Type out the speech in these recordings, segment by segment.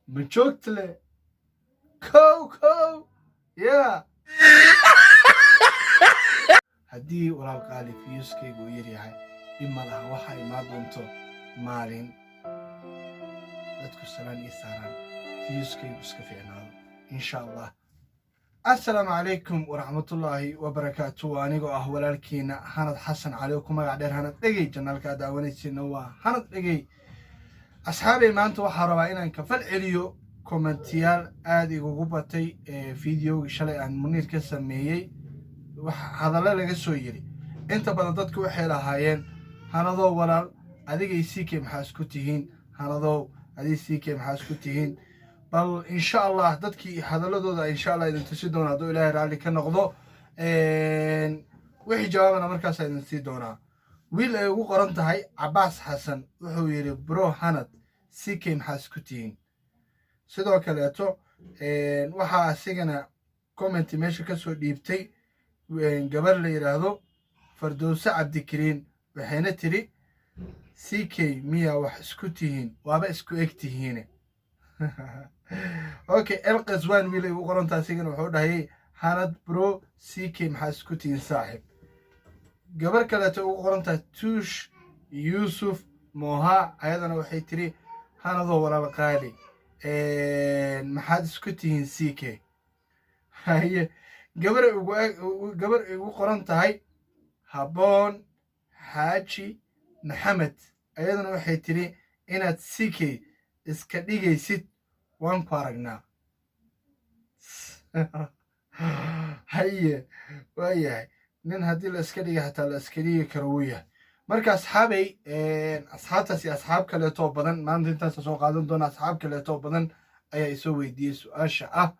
ma joogtale kow ya haddii walaal qaali fiyuuskaygu uu yar yahay dhib ma laha waxa imaan doonto maalin dadku salaan ii saaraan fiyuuskaygu iska fiicnaado insha allah. السلام عليكم ورحمة الله وبركاته. وأنيقو walaalkiina Hanad Xasan Cali oo ku magac dheer Hanad Dhegey janaalka daawanaysiina waa Hanad Dhegey. asxaabay maanta waxaan rabaa inaan ka fal celiyo kommentiyaal aad igu batay fiidiyoga shalay aan Muniir ka sameeyay wax hadallo laga soo yiri inta badan dadku waxay lahaayeen Hanadoo walaal adigay CK maxaa isku tihiin Hanadoo adigay CK maxaa isku tihiin bal insha Allah dadkii hadaladooda insha Allah idin tusi doona haduu Ilaahay raali ka noqdo wixii jawaabana markaas idin sii doona. wiil ay ugu qoran tahay Abbas Xasan wuxuu yiri bro Hanad CK maxaa isku tihiin. sidoo kaleeto waxa asigana comment meesha ka soo dhiibtay gabar la yiraahdo Fardowsa Cabdikariin waxayna tiri CK miya wax isku tihiin waaba isku eg tihiin. okay القزوان ويلي وقرن تاسيغن wuxuu dhahay Hanad bro CK maxaa isku tihiin saaxib. gabar kale ugu qoran tahay Tush Yusuf Moha ayadana waxay tiri Hanadoo walaal qaali maxaa isku tihiin CK. haye gabar ugu qoran tahay Haboon Xaaji Maxamed ayadana waxay tiri inaad CK iska dhigaysid waan ku aragnaa. haye waayahay nin haddii la iska dhiga hataa la iska dhigi karo wuu yahay. marka asxaabay asxaabtaasi asxaab kaleetoo badan maanta intaas soo qaadan doona asxaab kaleetoo badan ayaa isoo weydiiyey su-aasha ah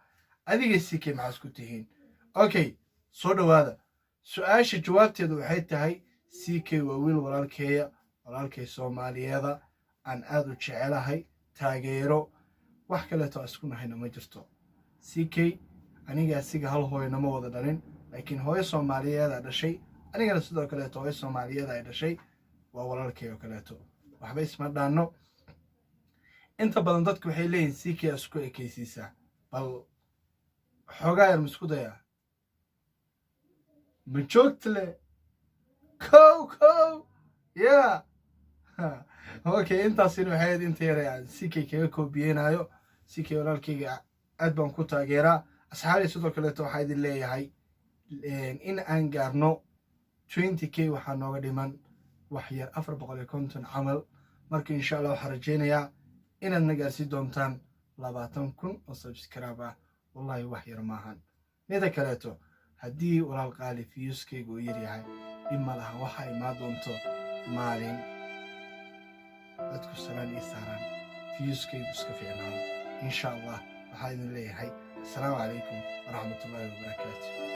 adiga CK maxaa isku tihiin. okay soo dhawaada su-aasha jawaabteedu waxay tahay CK waa wiil walaalkay Soomaaliyeeda aan aad u jecelahay taageero wax kaleeto isku nahayna ma jirto. CK aniga asiga hal hooyana ma wada dhalin laakiin hooyo Soomaaliyeed dhashay anigana sidoo kaleeto hooyo Soomaaliyeed ay dhashay waa walaalkay oo kaleeto waxba isma dhaano. inta badan dadku waxay leeyihiin CK isku ekaysiisa bal xogaa yar isku daya ma joogtale kow ya okay intaasina waxay ahayd inta yar aan CK kaga koobiyeenayo. CK walaalkayga aad baan ku taageeraa. asxaabay sidoo kaleeto waxaa idin leeyahay in aan gaarno 20k waxaa nooga dhiman wax yar 450 camal. marka insha Allah waxaan rajeynayaa inaad na gaarsiin doontaan 20,000 oo subscribe ah wallahi wax yar maahan. mida kaleeto haddii walaal qaali fiyuuskaygu uu yar yahay dhib ma laha waxa imaan doonto maalin dadku salaan ii saaraan fiyuuskaygu iska fiicnaado insha Allah waxaa idin leeyahay السلام عليكم ورحمة الله وبركاته.